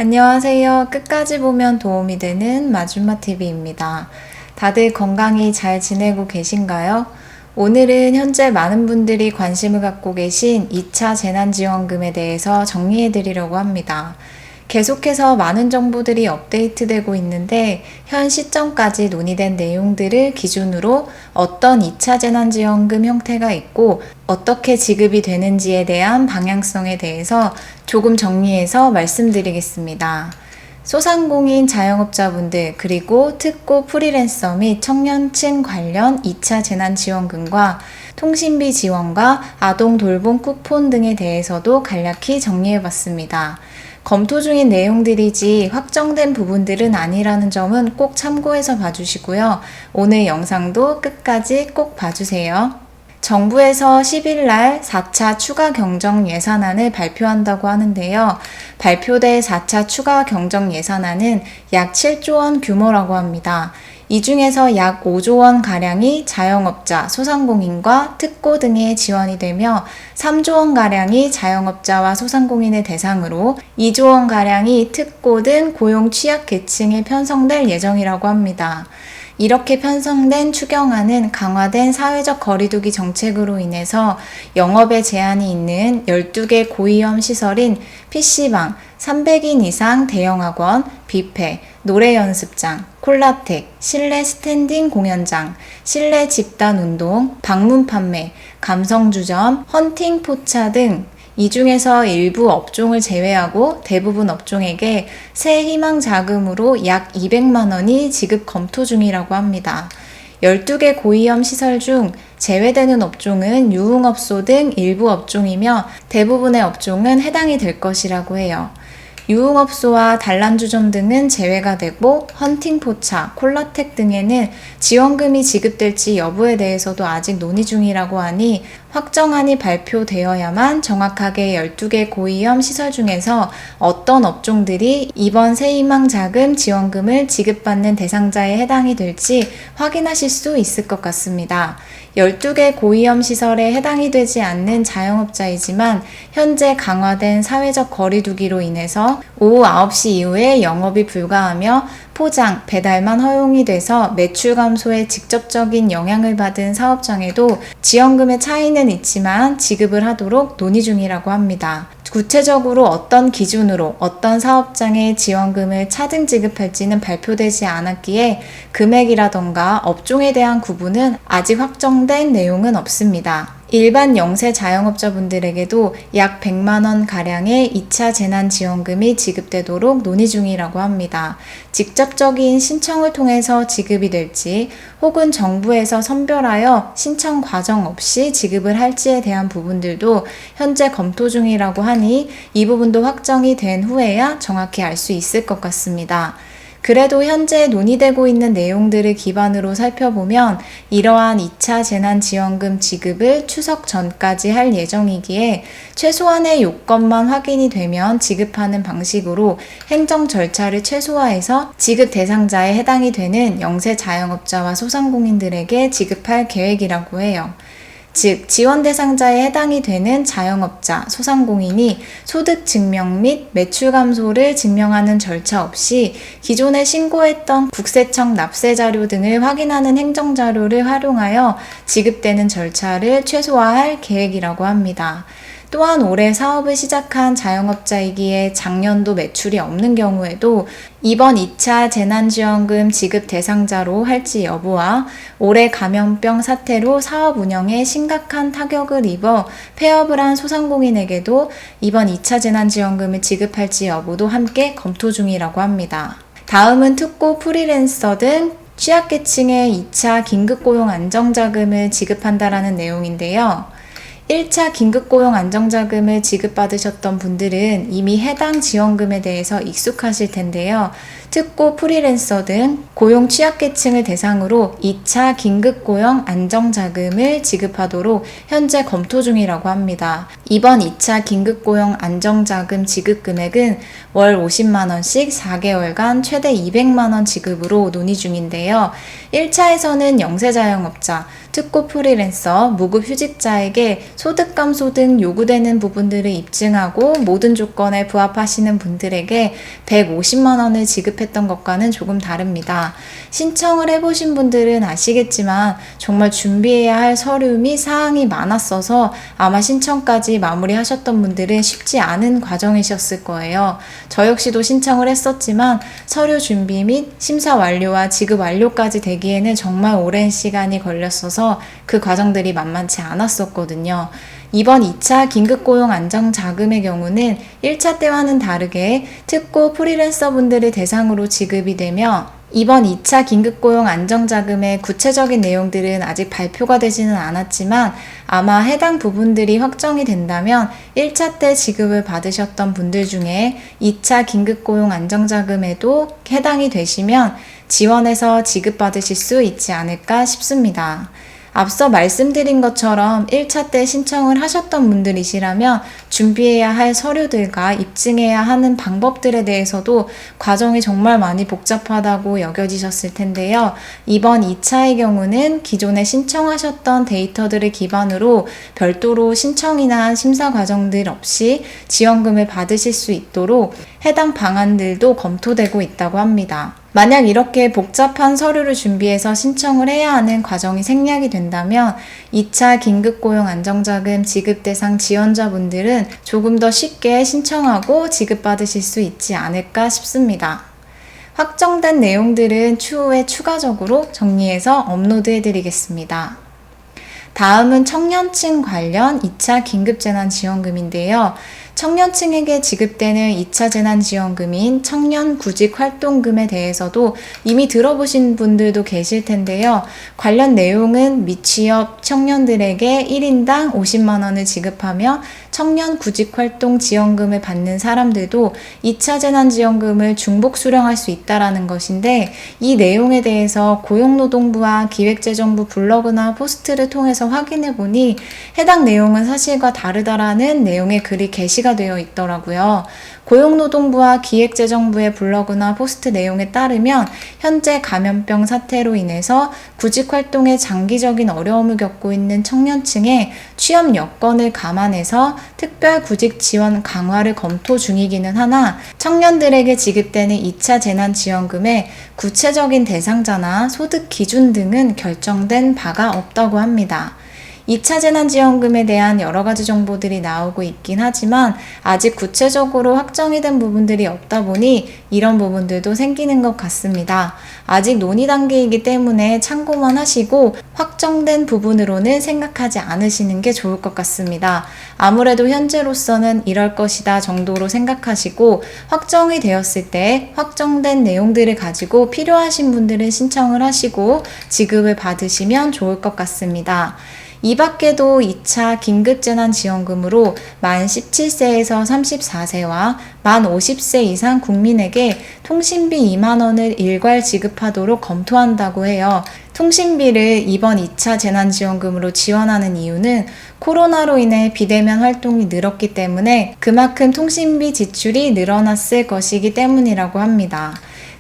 안녕하세요. 끝까지 보면 도움이 되는 마줌마TV입니다. 다들 건강히 잘 지내고 계신가요? 오늘은 현재 많은 분들이 관심을 갖고 계신 2차 재난지원금에 대해서 정리해 드리려고 합니다. 계속해서 많은 정보들이 업데이트되고 있는데 현 시점까지 논의된 내용들을 기준으로 어떤 2차 재난지원금 형태가 있고 어떻게 지급이 되는지에 대한 방향성에 대해서 조금 정리해서 말씀드리겠습니다. 소상공인 자영업자분들 그리고 특고 프리랜서 및 청년층 관련 2차 재난지원금과 통신비 지원과 아동 돌봄 쿠폰 등에 대해서도 간략히 정리해봤습니다. 검토 중인 내용들이지 확정된 부분들은 아니라는 점은 꼭 참고해서 봐주시고요. 오늘 영상도 끝까지 꼭 봐주세요. 정부에서 10일 날 4차 추가 경정 예산안을 발표한다고 하는데요. 발표될 4차 추가 경정 예산안은 약 7조 원 규모라고 합니다. 이 중에서 약 5조 원 가량이 자영업자, 소상공인과 특고 등에 지원이 되며 3조 원 가량이 자영업자와 소상공인을 대상으로 2조 원 가량이 특고 등 고용 취약 계층에 편성될 예정이라고 합니다. 이렇게 편성된 추경안은 강화된 사회적 거리두기 정책으로 인해서 영업에 제한이 있는 12개 고위험 시설인 PC방, 300인 이상 대형학원, 뷔페, 노래연습장, 콜라텍, 실내 스탠딩 공연장, 실내 집단 운동, 방문 판매, 감성주점, 헌팅 포차 등 이 중에서 일부 업종을 제외하고 대부분 업종에게 새 희망 자금으로 약 200만 원이 지급 검토 중이라고 합니다. 12개 고위험 시설 중 제외되는 업종은 유흥업소 등 일부 업종이며 대부분의 업종은 해당이 될 것이라고 해요. 유흥업소와 단란주점 등은 제외가 되고 헌팅포차, 콜라텍 등에는 지원금이 지급될지 여부에 대해서도 아직 논의 중이라고 하니 확정안이 발표되어야만 정확하게 12개 고위험 시설 중에서 어떤 업종들이 이번 새희망자금 지원금을 지급받는 대상자에 해당이 될지 확인하실 수 있을 것 같습니다. 12개 고위험 시설에 해당이 되지 않는 자영업자이지만 현재 강화된 사회적 거리두기로 인해서 오후 9시 이후에 영업이 불가하며 포장, 배달만 허용이 돼서 매출 감소에 직접적인 영향을 받은 사업장에도 지원금의 차이는 있지만 지급을 하도록 논의 중이라고 합니다. 구체적으로 어떤 기준으로 어떤 사업장에 지원금을 차등 지급할지는 발표되지 않았기에 금액이라던가 업종에 대한 구분은 아직 확정된 내용은 없습니다. 일반 영세 자영업자분들에게도 약 100만 원 가량의 2차 재난지원금이 지급되도록 논의 중이라고 합니다. 직접적인 신청을 통해서 지급이 될지 혹은 정부에서 선별하여 신청 과정 없이 지급을 할지에 대한 부분들도 현재 검토 중이라고 하니 이 부분도 확정이 된 후에야 정확히 알 수 있을 것 같습니다. 그래도 현재 논의되고 있는 내용들을 기반으로 살펴보면 이러한 2차 재난지원금 지급을 추석 전까지 할 예정이기에 최소한의 요건만 확인이 되면 지급하는 방식으로 행정 절차를 최소화해서 지급 대상자에 해당이 되는 영세 자영업자와 소상공인들에게 지급할 계획이라고 해요. 즉 지원 대상자에 해당이 되는 자영업자, 소상공인이 소득 증명 및 매출 감소를 증명하는 절차 없이 기존에 신고했던 국세청 납세 자료 등을 확인하는 행정 자료를 활용하여 지급되는 절차를 최소화할 계획이라고 합니다. 또한 올해 사업을 시작한 자영업자이기에 작년도 매출이 없는 경우에도 이번 2차 재난지원금 지급 대상자로 할지 여부와 올해 감염병 사태로 사업 운영에 심각한 타격을 입어 폐업을 한 소상공인에게도 이번 2차 재난지원금을 지급할지 여부도 함께 검토 중이라고 합니다. 다음은 특고 프리랜서 등 취약계층의 2차 긴급고용 안정자금을 지급한다라는 내용인데요. 1차 긴급고용 안정자금을 지급받으셨던 분들은 이미 해당 지원금에 대해서 익숙하실 텐데요. 특고 프리랜서 등 고용 취약계층을 대상으로 2차 긴급고용 안정자금을 지급하도록 현재 검토 중이라고 합니다. 이번 2차 긴급고용 안정자금 지급 금액은 월 50만원씩 4개월간 최대 200만원 지급으로 논의 중인데요. 1차에서는 영세자영업자, 특고 프리랜서, 무급 휴직자에게 소득감소 등 요구되는 부분들을 입증하고 모든 조건에 부합하시는 분들에게 150만 원을 지급했던 것과는 조금 다릅니다. 신청을 해보신 분들은 아시겠지만 정말 준비해야 할 서류 및 사항이 많았어서 아마 신청까지 마무리하셨던 분들은 쉽지 않은 과정이셨을 거예요. 저 역시도 신청을 했었지만 서류 준비 및 심사 완료와 지급 완료까지 되기에는 정말 오랜 시간이 걸렸어서 그 과정들이 만만치 않았었거든요. 이번 2차 긴급고용 안정자금의 경우는 1차 때와는 다르게 특고 프리랜서 분들을 대상으로 지급이 되며 이번 2차 긴급고용 안정자금의 구체적인 내용들은 아직 발표가 되지는 않았지만 아마 해당 부분들이 확정이 된다면 1차 때 지급을 받으셨던 분들 중에 2차 긴급고용 안정자금에도 해당이 되시면 지원해서 지급받으실 수 있지 않을까 싶습니다. 앞서 말씀드린 것처럼 1차 때 신청을 하셨던 분들이시라면 준비해야 할 서류들과 입증해야 하는 방법들에 대해서도 과정이 정말 많이 복잡하다고 여겨지셨을 텐데요. 이번 2차의 경우는 기존에 신청하셨던 데이터들을 기반으로 별도로 신청이나 심사 과정들 없이 지원금을 받으실 수 있도록 해당 방안들도 검토되고 있다고 합니다. 만약 이렇게 복잡한 서류를 준비해서 신청을 해야 하는 과정이 생략이 된다면 2차 긴급고용 안정자금 지급 대상 지원자분들은 조금 더 쉽게 신청하고 지급받으실 수 있지 않을까 싶습니다. 확정된 내용들은 추후에 추가적으로 정리해서 업로드해 드리겠습니다. 다음은 청년층 관련 2차 긴급재난지원금인데요. 청년층에게 지급되는 2차 재난지원금인 청년구직활동금에 대해서도 이미 들어보신 분들도 계실 텐데요. 관련 내용은 미취업 청년들에게 1인당 50만 원을 지급하며 청년구직활동 지원금을 받는 사람들도 2차 재난지원금을 중복 수령할 수 있다는 것인데 이 내용에 대해서 고용노동부와 기획재정부 블로그나 포스트를 통해서 확인해 보니 해당 내용은 사실과 다르다라는 내용의 글이 게시가 되어 있더라고요. 고용노동부와 기획재정부의 블로그나 포스트 내용에 따르면 현재 감염병 사태로 인해서 구직활동에 장기적인 어려움을 겪고 있는 청년층의 취업 여건을 감안해서 특별 구직 지원 강화를 검토 중이기는 하나 청년들에게 지급되는 2차 재난지원금의 구체적인 대상자나 소득 기준 등은 결정된 바가 없다고 합니다. 2차 재난지원금에 대한 여러 가지 정보들이 나오고 있긴 하지만 아직 구체적으로 확정이 된 부분들이 없다 보니 이런 부분들도 생기는 것 같습니다. 아직 논의 단계이기 때문에 참고만 하시고 확정된 부분으로는 생각하지 않으시는 게 좋을 것 같습니다. 아무래도 현재로서는 이럴 것이다 정도로 생각하시고 확정이 되었을 때 확정된 내용들을 가지고 필요하신 분들은 신청을 하시고 지급을 받으시면 좋을 것 같습니다. 이 밖에도 2차 긴급재난지원금으로 만 17세에서 34세와 만 50세 이상 국민에게 통신비 2만 원을 일괄 지급하도록 검토한다고 해요. 통신비를 이번 2차 재난지원금으로 지원하는 이유는 코로나로 인해 비대면 활동이 늘었기 때문에 그만큼 통신비 지출이 늘어났을 것이기 때문이라고 합니다.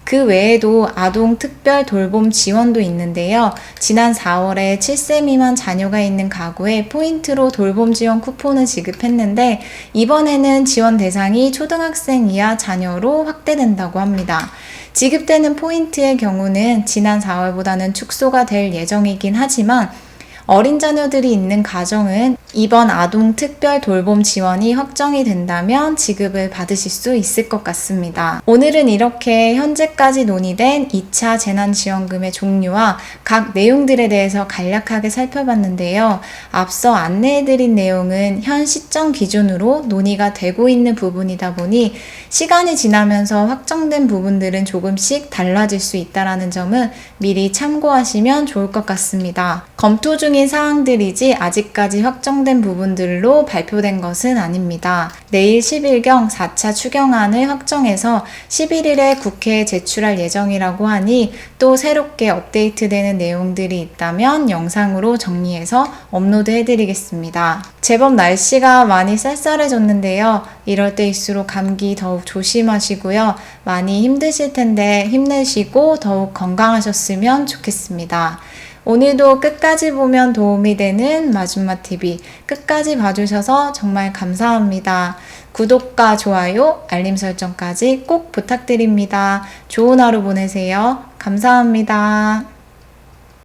그 외에도 아동 특별 돌봄 지원도 있는데요. 지난 4월에 7세 미만 자녀가 있는 가구에 포인트로 돌봄 지원 쿠폰을 지급했는데 이번에는 지원 대상이 초등학생 이하 자녀로 확대된다고 합니다. 지급되는 포인트의 경우는 지난 4월보다는 축소가 될 예정이긴 하지만 어린 자녀들이 있는 가정은 이번 아동 특별 돌봄 지원이 확정이 된다면 지급을 받으실 수 있을 것 같습니다. 오늘은 이렇게 현재까지 논의된 2차 재난지원금의 종류와 각 내용들에 대해서 간략하게 살펴봤는데요. 앞서 안내해드린 내용은 현 시점 기준으로 논의가 되고 있는 부분이다 보니 시간이 지나면서 확정된 부분들은 조금씩 달라질 수 있다는 점은 미리 참고하시면 좋을 것 같습니다. 검토 중인 사항들이지 아직까지 확정된 부분들로 발표된 것은 아닙니다. 내일 10일경 4차 추경안을 확정해서 11일에 국회에 제출할 예정이라고 하니 또 새롭게 업데이트되는 내용들이 있다면 영상으로 정리해서 업로드 해드리겠습니다. 제법 날씨가 많이 쌀쌀해졌는데요. 이럴 때일수록 감기 더욱 조심하시고요. 많이 힘드실 텐데 힘내시고 더욱 건강하셨으면 좋겠습니다. 오늘도 끝까지 보면 도움이 되는 마줌마TV 끝까지 봐주셔서 정말 감사합니다. 구독과 좋아요, 알림 설정까지 꼭 부탁드립니다. 좋은 하루 보내세요. 감사합니다.